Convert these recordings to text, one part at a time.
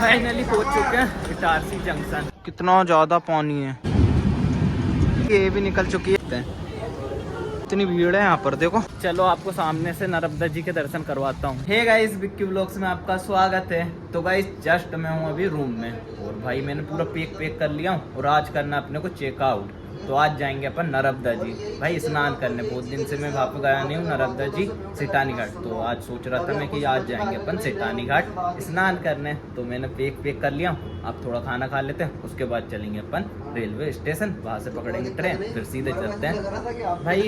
Finally पहुंच चुके हैं इटारसी जंक्शन। कितना ज्यादा पानी है, ये भी निकल चुकी है, इतनी भीड़ है यहाँ पर देखो। चलो आपको सामने से नर्मदा जी के दर्शन करवाता हूँ। हे गाइस, विक्की व्लॉग्स में आपका स्वागत है। तो गाइस जस्ट मैं हूँ अभी रूम में, और भाई मैंने पूरा पैक कर लिया हूँ, और आज करना अपने को चेकआउट। तो आज जाएंगे अपन नर्मदा जी भाई स्नान करने। बहुत दिन से मैं वहाँ पे गया नहीं हूँ नर्मदा जी सिटानी घाट, तो आज सोच रहा था मैं कि आज जाएंगे अपन सिटानी घाट स्नान करने। तो मैंने पैक कर लिया। अब थोड़ा खाना खा लेते हैं, उसके बाद चलेंगे अपन रेलवे स्टेशन, वहाँ से पकड़ेंगे ट्रेन, फिर सीधे चलते हैं भाई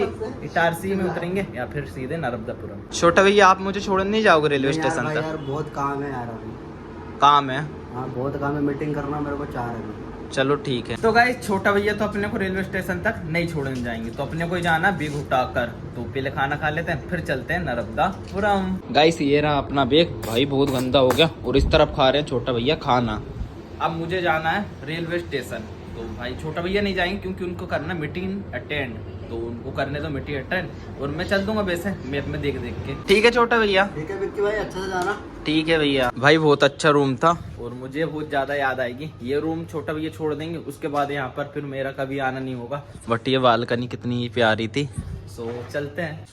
इटारसी में उतरेंगे या फिर सीधे नर्मदापुरम। छोटा भैया आप मुझे छोड़ने नहीं जाओगे रेलवे स्टेशन तक? यार बहुत काम है यार, अभी काम है। हाँ बहुत काम है, मीटिंग करना मेरे को चाह रहा है। चलो ठीक है। तो गाइस छोटा भैया तो अपने को रेलवे स्टेशन तक नहीं छोड़ने जाएंगे, तो अपने को ही जाना बेग उठाकर। तो पहले खाना खा लेते हैं, फिर चलते हैं नर्मदापुरम। गाइस ये रहा अपना बैग, भाई बहुत गंदा हो गया, और इस तरफ खा रहे हैं छोटा भैया खाना। अब मुझे जाना है रेलवे स्टेशन, तो भाई छोटा भैया नहीं जाएंगे क्योंकि उनको करना मीटिंग अटेंड, तो उनको करने दो मीटिंग अटेंड, और मैं चल दूंगा वैसे मैप में देख के। ठीक है छोटा भैया। ठीक है विक्की भाई, अच्छा से जाना। ठीक है भैया। भाई बहुत अच्छा रूम था, और मुझे बहुत ज्यादा याद आएगी। ये रूम छोटा भैया छोड़ देंगे, उसके बाद यहाँ पर फिर मेरा कभी आना नहीं होगा। बट ये बालकनी कितनी प्यारी थी। सो चलते हैं।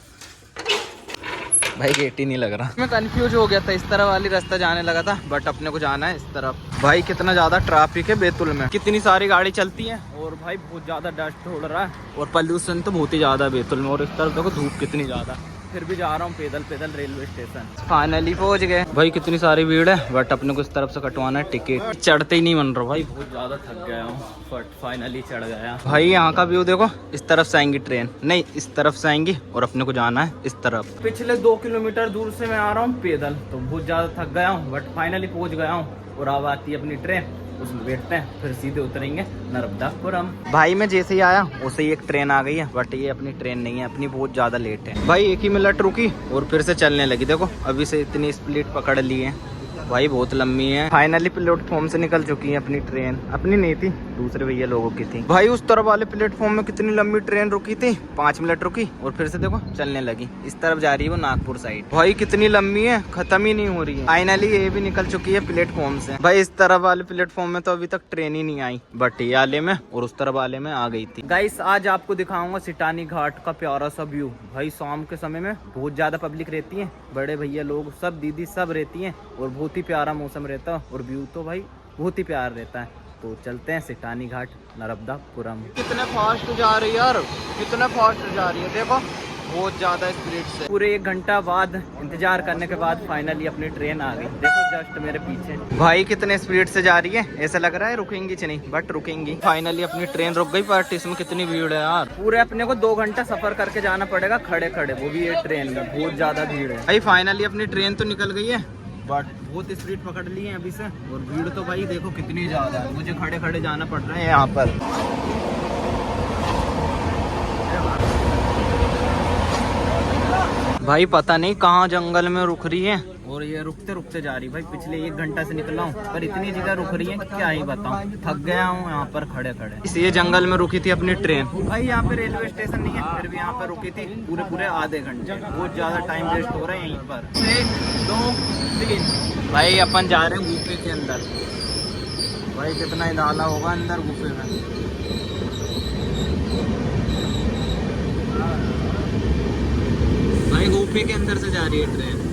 भाई गेट ही नहीं लग रहा, मैं कंफ्यूज हो गया था, इस तरह वाली रास्ता जाने लगा था, बट अपने को जाना है इस तरफ। भाई कितना ज्यादा ट्रैफिक है बैतुल में, कितनी सारी गाड़ी चलती है, और भाई बहुत ज्यादा डस्ट उड़ रहा है, और पोल्यूशन तो बहुत ही ज्यादा है बैतुल में, और इस तरफ देखो धूप कितनी ज्यादा। फिर भी जा रहा हूँ पैदल पैदल रेलवे स्टेशन। फाइनली पहुंच गए। भाई कितनी सारी भीड़ है, बट अपने को इस तरफ से कटवाना है टिकट, चढ़ते ही नहीं मन रहा भाई, बहुत ज्यादा थक गया हूँ, बट फाइनली चढ़ गया। भाई यहाँ का व्यू देखो, इस तरफ से आएंगी ट्रेन, नहीं इस तरफ से आएंगी, और अपने को जाना है इस तरफ। पिछले 2 किलोमीटर दूर से मैं आ रहा हूँ पैदल, तो बहुत ज्यादा थक गया हूँ, बट फाइनली पहुँच गया हूँ, और अब आती है अपनी ट्रेन, उसमें बैठते हैं, फिर सीधे उतरेंगे नर्मदापुरम। भाई मैं जैसे ही आया वैसे ही एक ट्रेन आ गई है, बट ये अपनी ट्रेन नहीं है, अपनी बहुत ज्यादा लेट है। भाई 1 ही मिनट रुकी और फिर से चलने लगी, देखो अभी से इतनी स्पीड पकड़ ली है भाई, बहुत लंबी है। फाइनली प्लेटफॉर्म से निकल चुकी है अपनी ट्रेन, अपनी नहीं थी दूसरे भैया लोगों की थी। भाई उस तरफ वाले प्लेटफॉर्म में कितनी लंबी ट्रेन रुकी थी, 5 मिनट रुकी और फिर से देखो चलने लगी। इस तरफ जा रही है वो नागपुर साइड, भाई कितनी लंबी है, खत्म ही नहीं हो रही है। फाइनली ये भी निकल चुकी है प्लेटफॉर्म से। भाई इस तरफ वाले प्लेटफॉर्म में तो अभी तक ट्रेन ही नहीं आई, बट ये वाले में और उस तरफ वाले में आ गई थी। गाइस आज आपको दिखाऊंगा सिटानी घाट का प्यारा सा व्यू। भाई शाम के समय में बहुत ज्यादा पब्लिक रहती है, बड़े भैया लोग सब, दीदी सब रहती है, और बहुत ही प्यारा मौसम रहता है, और व्यू तो भाई बहुत ही प्यार रहता है। तो चलते हैं सिटानी घाट नर्मदापुरम। कितने फास्ट जा रही है यार, कितने फास्ट जा रही है, देखो बहुत ज्यादा स्पीड से। पूरे 1 घंटा बाद इंतजार करने के बाद फाइनली अपनी ट्रेन आ गई, देखो जस्ट मेरे पीछे। भाई कितने स्पीड से जा रही है, ऐसा लग रहा है रुकेंगी नहीं, बट रुकेंगी। फाइनली अपनी ट्रेन रुक गई, बट इसमें कितनी भीड़ है यार। पूरे अपने को 2 घंटा सफर करके जाना पड़ेगा खड़े खड़े, वो भी ये ट्रेन में, बहुत ज्यादा भीड़ है। भाई फाइनली अपनी ट्रेन तो निकल गई है, बट बहुत स्पीड पकड़ ली है अभी से, और भीड़ तो भाई देखो कितनी ज्यादा है, मुझे खड़े खड़े जाना पड़ रहा है यहाँ पर। भाई पता नहीं कहाँ जंगल में रुक रही है, और ये रुकते रुकते जा रही भाई, पिछले 1 घंटा से निकला हूँ, पर इतनी जगह रुक रही है कि क्या ही बताऊँ, थक गया हूँ यहाँ पर खड़े खड़े। इसी जंगल में रुकी थी अपनी ट्रेन। भाई यहाँ पे रेलवे स्टेशन नहीं है, फिर भी यहाँ पे रुकी थी पूरे आधे घंटे, बहुत ज्यादा टाइम वेस्ट हो रहा है यहीं पर। 1 2 3 भाई अपन जा रहे हैं गुफे के अंदर, भाई कितना ही डाला होगा अंदर गुफे में। भाई गुफे के अंदर से जा रही है ट्रेन।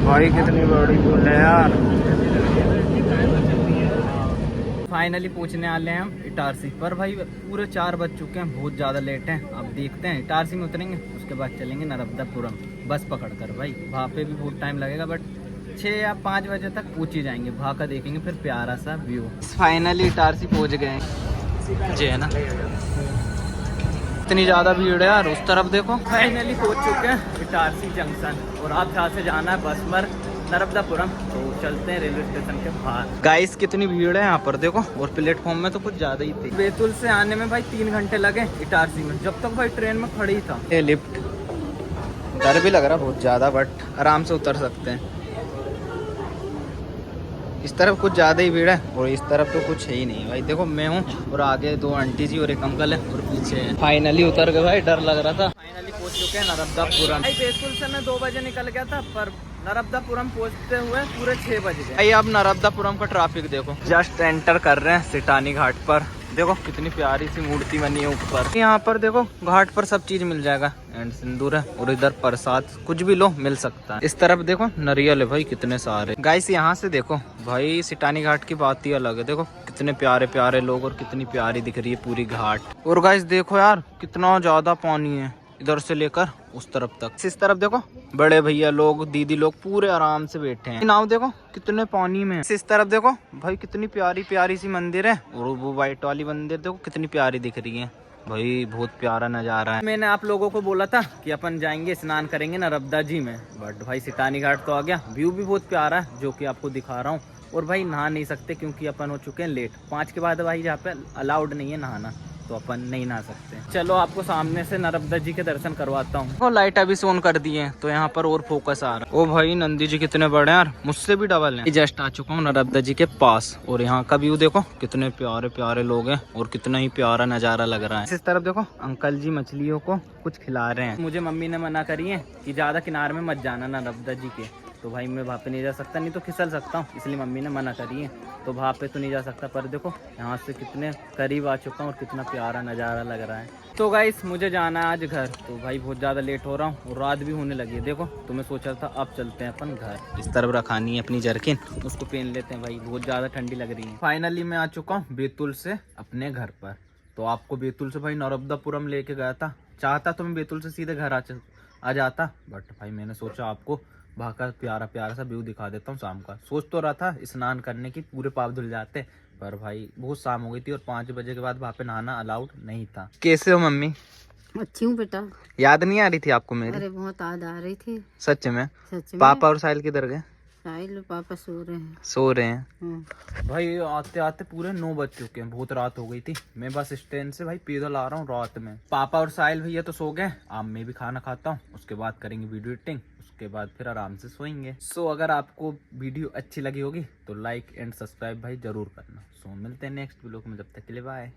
भाई कितनी बड़ी पुल है यार। फाइनली पहुंचने वाले हैं हम इटारसी पर। भाई पूरे 4 बज चुके हैं, बहुत ज़्यादा लेट हैं। अब देखते हैं, इटारसी में उतरेंगे, उसके बाद चलेंगे नर्मदापुरम बस पकड़कर। भाई वहाँ पे भी बहुत टाइम लगेगा, बट 6 या 5 बजे तक पहुँच ही जाएंगे। वहाँ का देखेंगे फिर प्यारा सा व्यू। फाइनली इटारसी पहुँच गए जी, है ना। इतनी ज़्यादा भीड़ है यार, उस तरफ देखो। फाइनली पहुँच चुके हैं इटारसी जंक्शन, और आप जहाँ से जाना है बस पर नर्मदापुरम। तो चलते हैं रेलवे स्टेशन के बाहर। गाइस कितनी भीड़ है यहाँ पर देखो, और प्लेटफॉर्म में तो कुछ ज्यादा ही थी। बैतूल से आने में भाई 3 घंटे लगे इटारसी में, जब तक भाई ट्रेन में खड़ी था। ये लिफ्ट डर भी लग रहा बहुत ज्यादा, बट आराम से उतर सकते हैं। इस तरफ कुछ ज़्यादा ही भीड़ है और इस तरफ तो कुछ है ही नहीं भाई। देखो मैं हूँ और आगे 2 आंटी जी और एक अंकल है और पीछे है। फाइनली उतर गए भाई, डर लग रहा था। फाइनली पहुँच चुके हैं नर्मदापुरम। भाई बैतूल से मैं 2 बजे निकल गया था, पर नर्मदापुरम पहुँचते हुए पूरे 6 बज गए। भाई अब नर्मदापुरम का ट्रैफिक देखो। जस्ट एंटर कर रहे हैं सिटानी घाट पर। देखो कितनी प्यारी सी मूर्ति बनी है ऊपर। यहाँ पर देखो घाट पर सब चीज मिल जाएगा, एंड सिंदूर है और इधर प्रसाद कुछ भी लो मिल सकता है। इस तरफ देखो नारियल है भाई कितने सारे। गाइस यहाँ से देखो भाई सिटानी घाट की बात ही अलग है। देखो कितने प्यारे प्यारे लोग और कितनी प्यारी दिख रही है पूरी घाट। और गाइस देखो यार कितना ज्यादा पानी है इधर से लेकर उस तरफ तक। इस तरफ देखो बड़े भैया लोग दीदी लोग पूरे आराम से बैठे हैं। नाव देखो कितने पानी में। इस तरफ देखो भाई कितनी प्यारी प्यारी सी मंदिर है, और वो व्हाइट वाली मंदिर देखो कितनी प्यारी दिख रही है भाई। बहुत प्यारा नजारा है। मैंने आप लोगों को बोला था कि अपन जाएंगे स्नान करेंगे नर्मदा जी में, बट भाई सिटानी घाट तो आ गया। व्यू भी बहुत प्यारा है जो कि आपको दिखा रहा हूँ। और भाई नहा नहीं सकते क्योंकि अपन हो चुके हैं लेट। 5 के बाद भाई जहाँ पे अलाउड नहीं है नहाना, तो अपन नहीं नहा सकते। चलो आपको सामने से नर्मदा जी के दर्शन करवाता हूँ। वो लाइट अभी से ऑन कर दी है तो यहाँ पर और फोकस आ रहा है। ओ भाई नंदी जी कितने बड़े हैं यार, मुझसे भी डबल हैं। जस्ट आ चुका हूँ नर्मदा जी के पास और यहाँ का व्यू देखो कितने प्यारे प्यारे लोग हैं और कितना ही प्यारा नजारा लग रहा है। इस तरफ देखो अंकल जी मछलियों को कुछ खिला रहे हैं। मुझे मम्मी ने मना करी है कि ज्यादा किनारे में मत जाना नर्मदा जी के, तो भाई मैं वहाँ पे नहीं जा सकता, नहीं तो फिसल सकता हूँ, इसलिए मम्मी ने मना करी है। तो वहाँ पे तो नहीं जा सकता, पर देखो यहाँ से कितने करीब आ चुका हूँ और कितना प्यारा नज़ारा लग रहा है। तो गाइस मुझे जाना है आज घर, तो भाई बहुत ज़्यादा लेट हो रहा हूँ और रात भी होने लगी है। देखो तो मैं सोचा था अब चलते हैं अपन घर। इस तरफ रखानी है अपनी जर्किन, उसको पहन लेते हैं भाई, बहुत ज़्यादा ठंडी लग रही है। फाइनली मैं आ चुका हूँ बैतूल से अपने घर पर। तो आपको बैतूल से भाई नर्मदापुरम लेके गया था। चाहता तो मैं बैतूल से सीधे घर आ जाता, बट भाई मैंने सोचा आपको वहाँ का प्यारा प्यारा सा व्यू दिखा देता हूँ शाम का। सोच तो रहा था स्नान करने की, पूरे पाप धुल जाते, पर भाई बहुत शाम हो गई थी और 5 बजे के बाद वहाँ पे नहाना अलाउड नहीं था। कैसे हो मम्मी? अच्छी हूँ बेटा। याद नहीं आ रही थी आपको मेरी? अरे बहुत याद आ रही थी सच में। सच में। पापा और साहिल किधर गए? साहिल और पापा सो रहे हैं। सो रहे हैं। भाई आते आते पूरे 9 बज चुके हैं, बहुत रात हो गई थी। मैं बस स्टैंड से भाई पैदल आ रहा हूँ रात में। पापा और साहिल भैया तो सो गए, अब मैं भी खाना खाता हूँ, उसके बाद करेंगे वीडियो एडिटिंग, उसके बाद फिर आराम से सोएंगे। सो अगर आपको वीडियो अच्छी लगी होगी तो लाइक एंड सब्सक्राइब भाई जरूर करना। सो मिलते हैं नेक्स्ट वीडियो में, जब तक के लिए बाय।